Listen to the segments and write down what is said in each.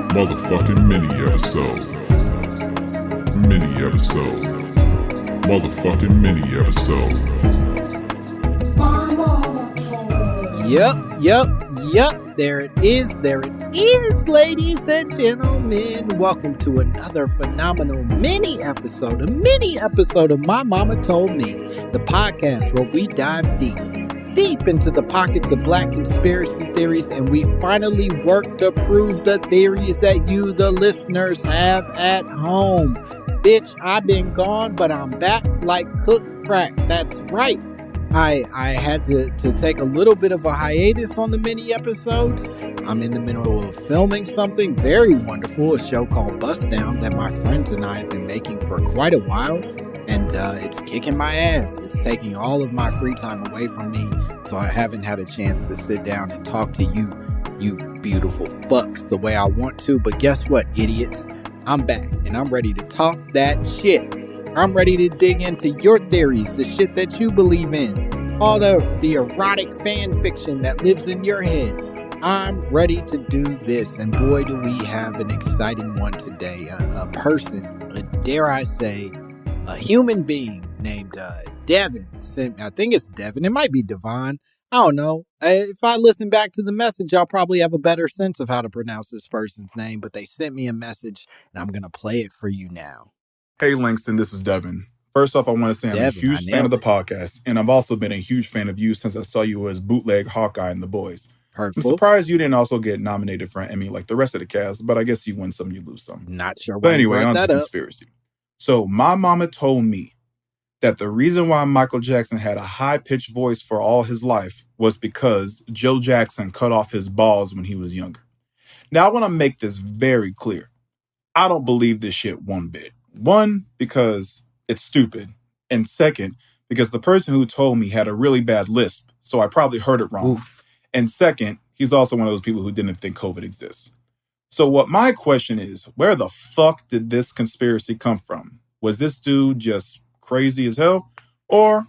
Motherfucking mini episode. Mini episode. Motherfucking mini episode. Yup. There it is, ladies and gentlemen. Welcome to another phenomenal mini episode of My Mama Told Me, the podcast where we dive deep into the pockets of black conspiracy theories, and we finally work to prove the theories that you, the listeners, have at home. Bitch, I've been gone, but I'm back like cooked crack. That's right. I had to take a little bit of a hiatus on the mini episodes. I'm in the middle of filming something very wonderful, a show called Bust Down that my friends and I have been making for quite a while. And it's kicking my ass. It's taking all of my free time away from me. So I haven't had a chance to sit down and talk to you beautiful fucks, the way I want to. But guess what, idiots? I'm back and I'm ready to talk that shit. I'm ready to dig into your theories, the shit that you believe in, all the erotic fan fiction that lives in your head. I'm ready to do this, and boy, do we have an exciting one today. A person, dare I say, a human being named Devin. I think it's Devin. It might be Devon. I don't know. If I listen back to the message, I'll probably have a better sense of how to pronounce this person's name, but they sent me a message, and I'm going to play it for you now. Hey, Langston, this is Devin. First off, I want to say I'm a huge fan of the podcast, and I've also been a huge fan of you since I saw you as bootleg Hawkeye in The Boys. Hurtful. I'm surprised you didn't also get nominated for an Emmy like the rest of the cast, but I guess you win some, you lose some. Not sure why. But anyway, on to that conspiracy. So my mama told me that the reason why Michael Jackson had a high-pitched voice for all his life was because Joe Jackson cut off his balls when he was younger. Now, I want to make this very clear. I don't believe this shit one bit. One, because it's stupid. And second, because the person who told me had a really bad lisp, so I probably heard it wrong. Oof. And second, he's also one of those people who didn't think COVID exists. So what my question is, where the fuck did this conspiracy come from? Was this dude just crazy as hell? Or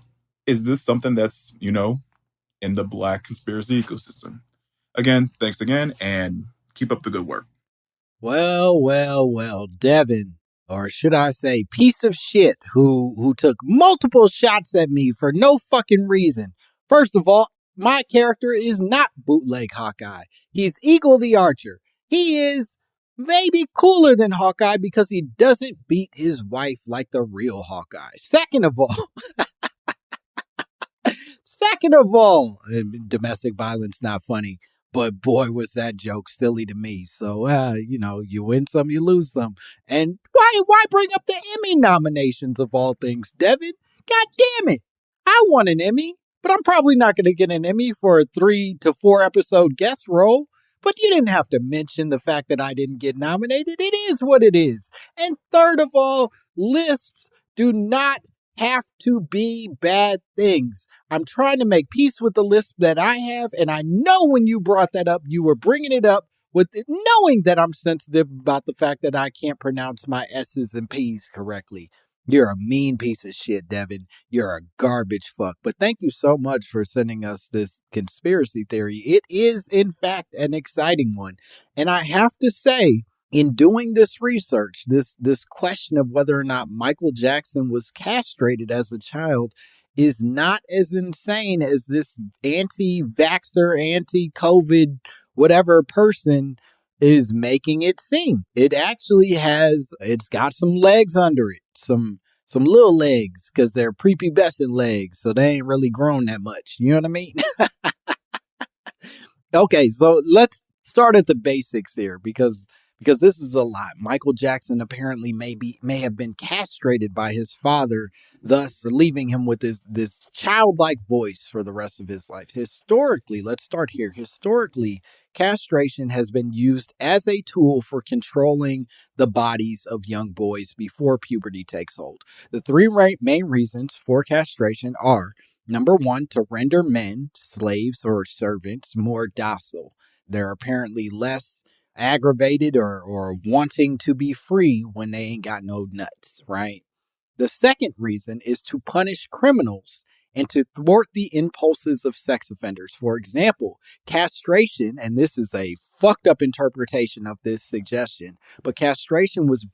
is this something that's, in the black conspiracy ecosystem? Again, thanks again, and keep up the good work. Well, Devin. Or should I say, piece of shit who took multiple shots at me for no fucking reason. First of all, my character is not bootleg Hawkeye. He's Eagle the Archer. He is maybe cooler than Hawkeye because he doesn't beat his wife like the real Hawkeye. Second of all, domestic violence not funny. But boy, was that joke silly to me. So, you win some, you lose some. And why bring up the Emmy nominations of all things, Devin? God damn it. I won an Emmy, but I'm probably not going to get an Emmy for a 3 to 4 episode guest role. But you didn't have to mention the fact that I didn't get nominated. It is what it is. And third of all, lisps do not have to be bad things. I'm trying to make peace with the lisp that I have, and I know when you brought that up, you were bringing it up with knowing that I'm sensitive about the fact that I can't pronounce my S's and P's correctly. You're a mean piece of shit, Devin. You're a garbage fuck. But thank you so much for sending us this conspiracy theory. It is, in fact, an exciting one. And I have to say, in doing this research, this question of whether or not Michael Jackson was castrated as a child is not as insane as this anti-vaxxer, anti-COVID, whatever person is making it seem. It actually it's got some legs under it, some little legs, because they're prepubescent legs, so they ain't really grown that much. You know what I mean? Okay, so let's start at the basics here, because this is a lot. Michael Jackson apparently may have been castrated by his father, thus leaving him with this childlike voice for the rest of his life. Historically, let's start here. Historically, castration has been used as a tool for controlling the bodies of young boys before puberty takes hold. The three main reasons for castration are, number one, to render men, slaves or servants, more docile. They're apparently less aggravated or wanting to be free when they ain't got no nuts, right? The second reason is to punish criminals and to thwart the impulses of sex offenders. For example, castration, and this is a fucked up interpretation of this suggestion, but castrations,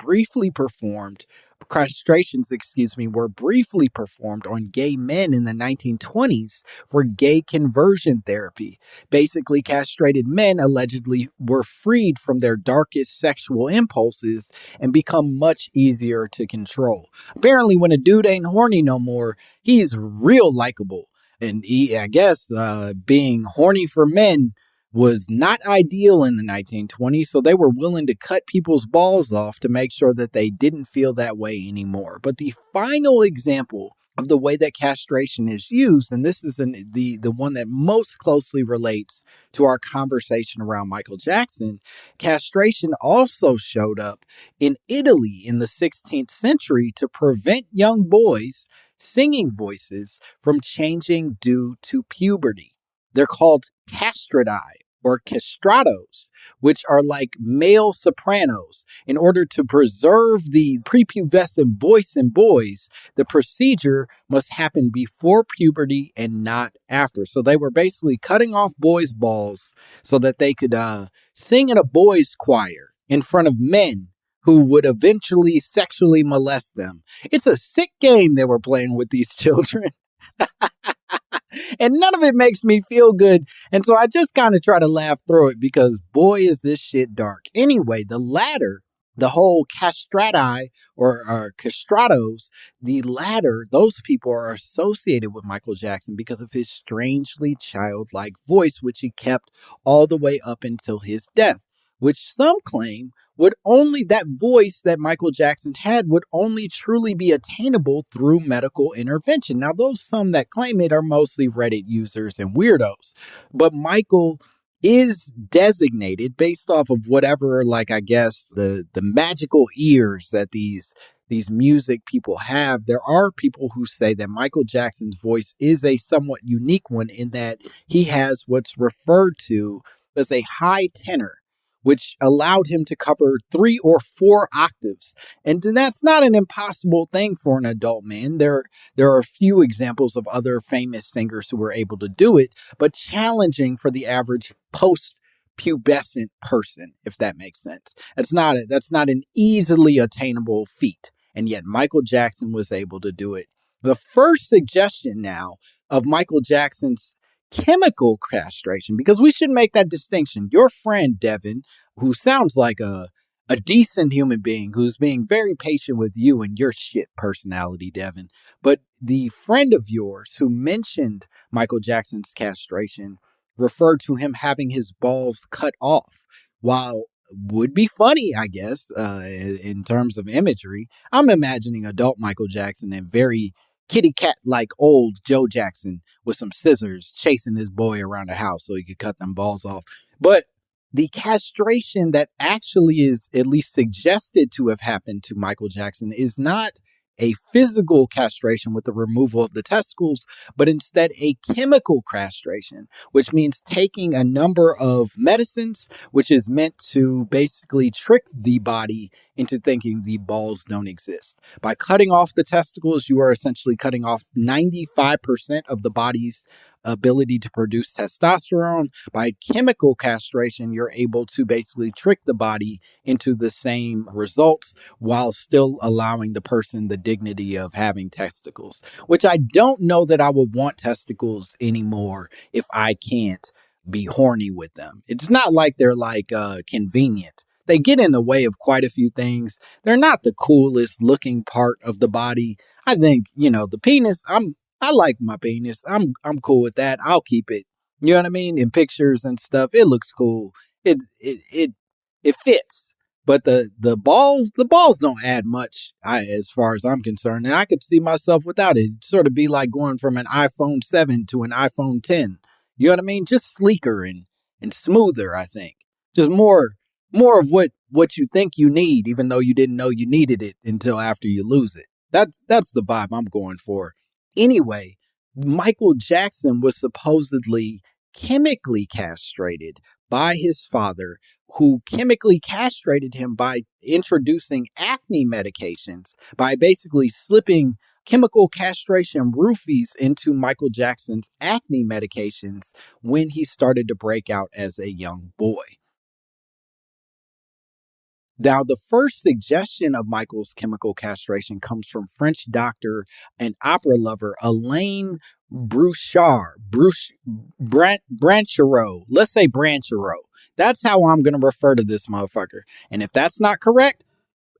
were briefly performed on gay men in the 1920s for gay conversion therapy. Basically, castrated men allegedly were freed from their darkest sexual impulses and become much easier to control. Apparently, when a dude ain't horny no more, he's real likable. And I guess being horny for men was not ideal in the 1920s, so they were willing to cut people's balls off to make sure that they didn't feel that way anymore. But the final example of the way that castration is used, and this is the one that most closely relates to our conversation around Michael Jackson, castration also showed up in Italy in the 16th century to prevent young boys' singing voices from changing due to puberty. They're called castrati or castratos, which are like male sopranos. In order to preserve the prepubescent voice in boys, the procedure must happen before puberty and not after. So they were basically cutting off boys' balls so that they could sing in a boys' choir in front of men who would eventually sexually molest them. It's a sick game they were playing with these children. And none of it makes me feel good. And so I just kind of try to laugh through it because boy, is this shit dark. Anyway, the latter, the whole castrati or castratos, the latter, those people are associated with Michael Jackson because of his strangely childlike voice, which he kept all the way up until his death, which some claim that voice that Michael Jackson had would only truly be attainable through medical intervention. Now, those some that claim it are mostly Reddit users and weirdos, but Michael is designated based off of whatever, like, I guess the magical ears that these music people have. There are people who say that Michael Jackson's voice is a somewhat unique one in that he has what's referred to as a high tenor, which allowed him to cover 3 or 4 octaves. And that's not an impossible thing for an adult man. There are a few examples of other famous singers who were able to do it, but challenging for the average post-pubescent person, if that makes sense. That's not an easily attainable feat. And yet Michael Jackson was able to do it. The first suggestion now of Michael Jackson's chemical castration, because we should make that distinction. Your friend, Devin, who sounds like a decent human being who's being very patient with you and your shit personality, Devin. But the friend of yours who mentioned Michael Jackson's castration referred to him having his balls cut off. While would be funny, I guess, in terms of imagery, I'm imagining adult Michael Jackson and very kitty cat like old Joe Jackson with some scissors chasing his boy around the house so he could cut them balls off. But the castration that actually is at least suggested to have happened to Michael Jackson is not a physical castration with the removal of the testicles, but instead a chemical castration, which means taking a number of medicines, which is meant to basically trick the body into thinking the balls don't exist. By cutting off the testicles, you are essentially cutting off 95% of the body's ability to produce testosterone. By chemical castration, you're able to basically trick the body into the same results while still allowing the person the dignity of having testicles, which I don't know that I would want testicles anymore if I can't be horny with them. It's not like they're convenient. They get in the way of quite a few things. They're not the coolest looking part of the body. I think, the penis, I like my penis. I'm cool with that. I'll keep it. You know what I mean? In pictures and stuff, it looks cool. It fits. But the balls don't add much, as far as I'm concerned. And I could see myself without it. It'd sort of be like going from an iPhone 7 to an iPhone 10. You know what I mean? Just sleeker and smoother, I think. Just more of what you think you need, even though you didn't know you needed it until after you lose it. That's the vibe I'm going for. Anyway, Michael Jackson was supposedly chemically castrated by his father, who chemically castrated him by introducing acne medications, by basically slipping chemical castration roofies into Michael Jackson's acne medications when he started to break out as a young boy. Now, the first suggestion of Michael's chemical castration comes from French doctor and opera lover Alain Branchereau. Let's say Branchereau. That's how I'm going to refer to this motherfucker. And if that's not correct,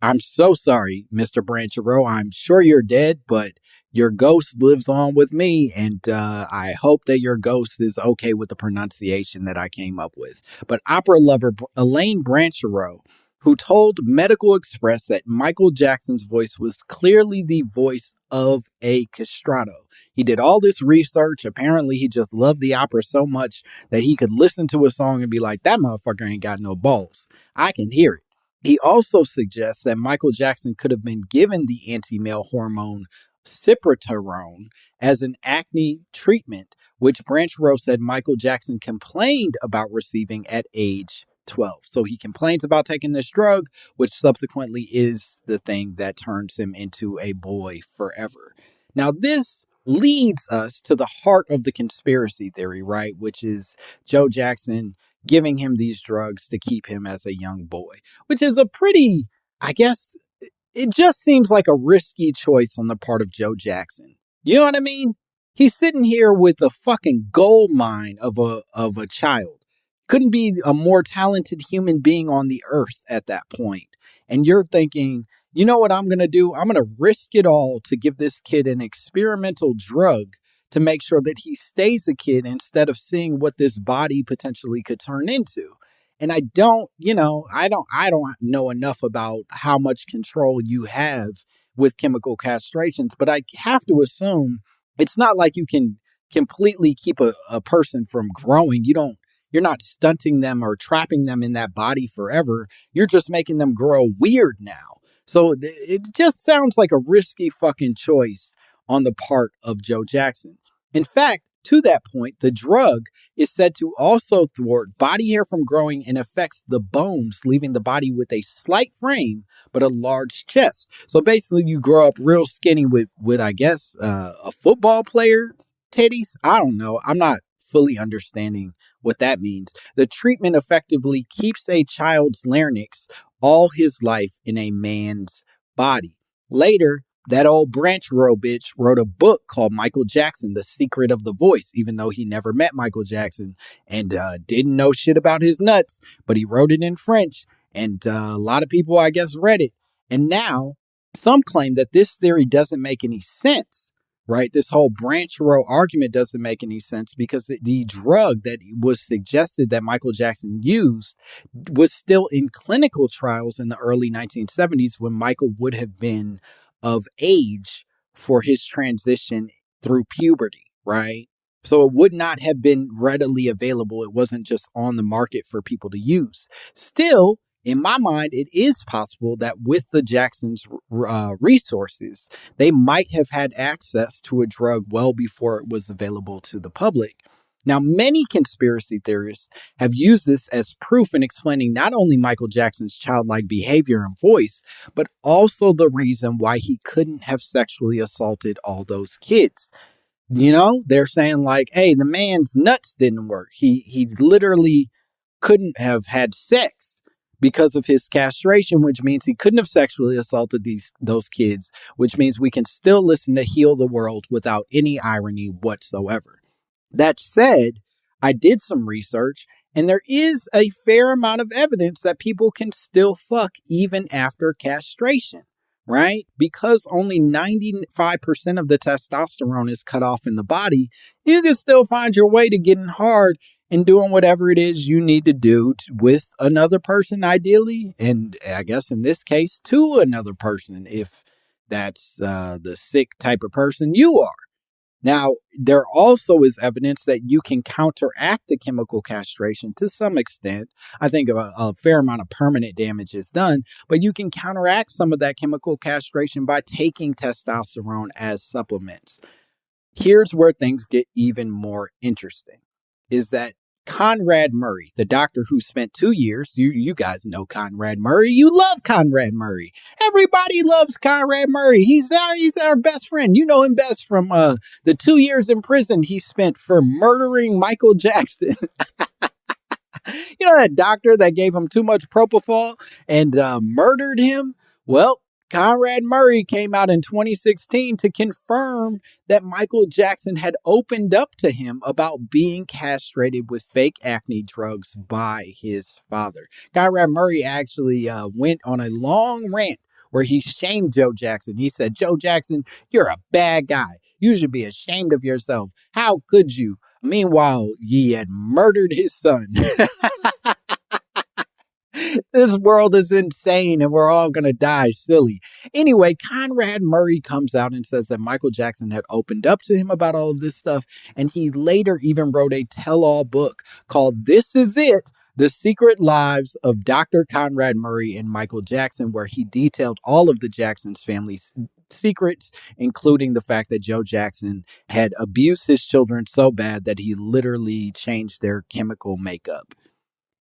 I'm so sorry, Mr. Branchereau. I'm sure you're dead, but your ghost lives on with me, and I hope that your ghost is okay with the pronunciation that I came up with. But opera lover Elaine Branchereau, who told Medical Express that Michael Jackson's voice was clearly the voice of a castrato. He did all this research. Apparently, he just loved the opera so much that he could listen to a song and be like, that motherfucker ain't got no balls. I can hear it. He also suggests that Michael Jackson could have been given the anti-male hormone cyproterone as an acne treatment, which Branchereau said Michael Jackson complained about receiving at age 12. So he complains about taking this drug, which subsequently is the thing that turns him into a boy forever. Now, this leads us to the heart of the conspiracy theory, right? Which is Joe Jackson giving him these drugs to keep him as a young boy, which is a pretty, I guess, it just seems like a risky choice on the part of Joe Jackson. You know what I mean? He's sitting here with a fucking gold mine of a child. Couldn't be a more talented human being on the earth at that point. And you're thinking, you know what I'm going to do? I'm going to risk it all to give this kid an experimental drug to make sure that he stays a kid instead of seeing what this body potentially could turn into. And I don't know enough about how much control you have with chemical castrations, but I have to assume it's not like you can completely keep a person from growing. You're not stunting them or trapping them in that body forever. You're just making them grow weird now. So it just sounds like a risky fucking choice on the part of Joe Jackson. In fact, to that point, the drug is said to also thwart body hair from growing and affects the bones, leaving the body with a slight frame, but a large chest. So basically you grow up real skinny with I guess, a football player titties. I don't know. I'm not fully understanding what that means. The treatment effectively keeps a child's larynx all his life in a man's body. Later, that old Branchereau bitch wrote a book called Michael Jackson, The Secret of the Voice, even though he never met Michael Jackson and didn't know shit about his nuts, but he wrote it in French, and a lot of people, I guess, read it. And now, some claim that this theory doesn't make any sense, right? This whole Branchereau argument doesn't make any sense because the drug that was suggested that Michael Jackson used was still in clinical trials in the early 1970s when Michael would have been of age for his transition through puberty, right? So it would not have been readily available. It wasn't just on the market for people to use. Still, in my mind, it is possible that with the Jacksons' resources, they might have had access to a drug well before it was available to the public. Now, many conspiracy theorists have used this as proof in explaining not only Michael Jackson's childlike behavior and voice, but also the reason why he couldn't have sexually assaulted all those kids. You know, they're saying like, hey, the man's nuts didn't work. He literally couldn't have had sex because of his castration, which means he couldn't have sexually assaulted those kids, which means we can still listen to Heal the World without any irony whatsoever. That said, I did some research, and there is a fair amount of evidence that people can still fuck even after castration, right? Because only 95% of the testosterone is cut off in the body, you can still find your way to getting hard and doing whatever it is you need to do with another person, ideally. And I guess in this case, to another person, if that's the sick type of person you are. Now, there also is evidence that you can counteract the chemical castration to some extent. I think a fair amount of permanent damage is done, but you can counteract some of that chemical castration by taking testosterone as supplements. Here's where things get even more interesting, is that Conrad Murray, the doctor who spent 2 years, you guys know Conrad Murray. You love Conrad Murray. Everybody loves Conrad Murray. He's our best friend. You know him best from the 2 years in prison he spent for murdering Michael Jackson. You That doctor that gave him too much propofol and murdered him? Well, Conrad Murray came out in 2016 to confirm that Michael Jackson had opened up to him about being castrated with fake acne drugs by his father. Conrad Murray actually went on a long rant where he shamed Joe Jackson. He said, "Joe Jackson, you're a bad guy. You should be ashamed of yourself. How could you?" Meanwhile, he had murdered his son. This world is insane and we're all going to die silly. Anyway, Conrad Murray comes out and says that Michael Jackson had opened up to him about all of this stuff. And he later even wrote a tell-all book called This Is It: The Secret Lives of Dr. Conrad Murray and Michael Jackson, where he detailed all of the Jackson's family's secrets, including the fact that Joe Jackson had abused his children so bad that he literally changed their chemical makeup.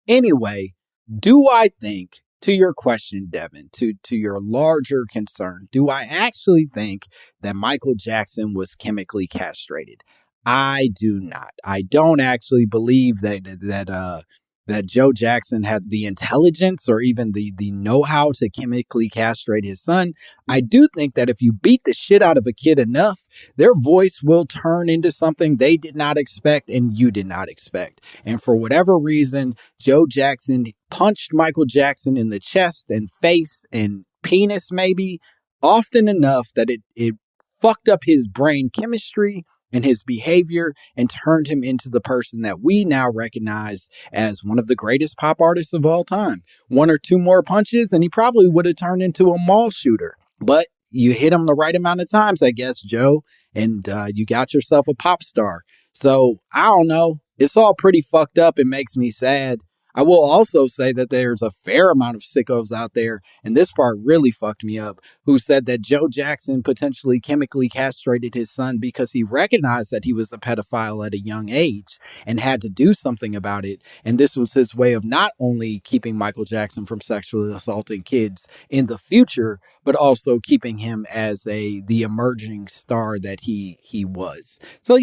Anyway, do I think, to your question, Devin, to your larger concern, do I actually think that Michael Jackson was chemically castrated? I do not. I don't actually believe that Joe Jackson had the intelligence or even the know-how to chemically castrate his son. I do think that if you beat the shit out of a kid enough, their voice will turn into something they did not expect and you did not expect. And for whatever reason, Joe Jackson punched Michael Jackson in the chest and face and penis maybe often enough that it fucked up his brain chemistry and his behavior and turned him into the person that we now recognize as one of the greatest pop artists of all time. One or two more punches and he probably would have turned into a mall shooter. But you hit him the right amount of times, I guess, Joe, and you got yourself a pop star. So I don't know. It's all pretty fucked up. It makes me sad. I will also say that there's a fair amount of sickos out there, and this part really fucked me up, who said that Joe Jackson potentially chemically castrated his son because he recognized that he was a pedophile at a young age and had to do something about it. And this was his way of not only keeping Michael Jackson from sexually assaulting kids in the future, but also keeping him as the emerging star that he was. So,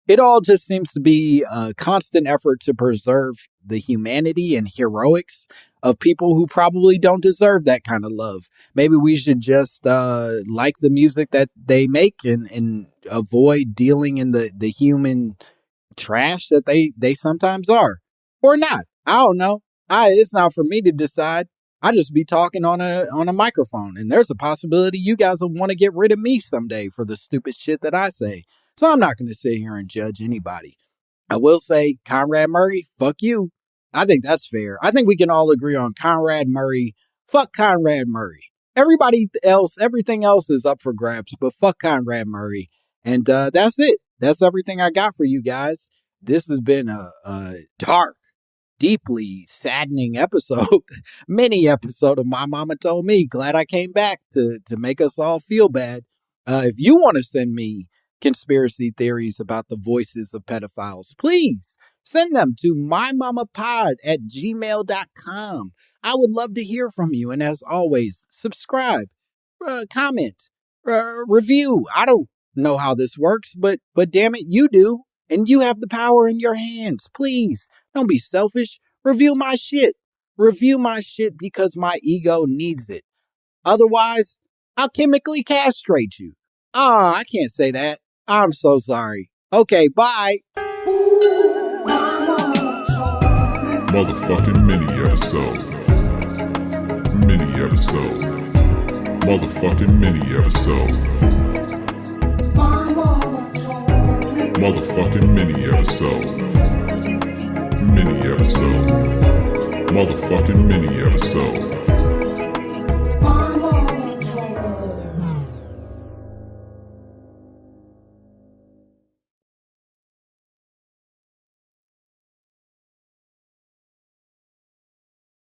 it all just seems to be a constant effort to preserve the humanity and heroics of people who probably don't deserve that kind of love. Maybe we should just like the music that they make and avoid dealing in the human trash that they sometimes are. Or not. I don't know. It's not for me to decide. I just be talking on a microphone. And there's a possibility you guys will want to get rid of me someday for the stupid shit that I say. So I'm not going to sit here and judge anybody. I will say, Conrad Murray, fuck you. I think that's fair. I think we can all agree on Conrad Murray. Fuck Conrad Murray. Everybody else, everything else is up for grabs, but fuck Conrad Murray. And that's it. That's everything I got for you guys. This has been a dark, deeply saddening episode, mini episode of My Mama Told Me. Glad I came back to make us all feel bad. If you want to send me conspiracy theories about the voices of pedophiles, please send them to mymommapod@gmail.com. I would love to hear from you. And as always, subscribe, comment, review. I don't know how this works, but damn it, you do. And you have the power in your hands. Please don't be selfish. Review my shit. Review my shit because my ego needs it. Otherwise, I'll chemically castrate you. I can't say that. I'm so sorry. Okay, bye. Motherfucking mini episode. Mini episode. Motherfucking mini episode. Motherfucking mini episode. Mini episode. Motherfucking mini episode.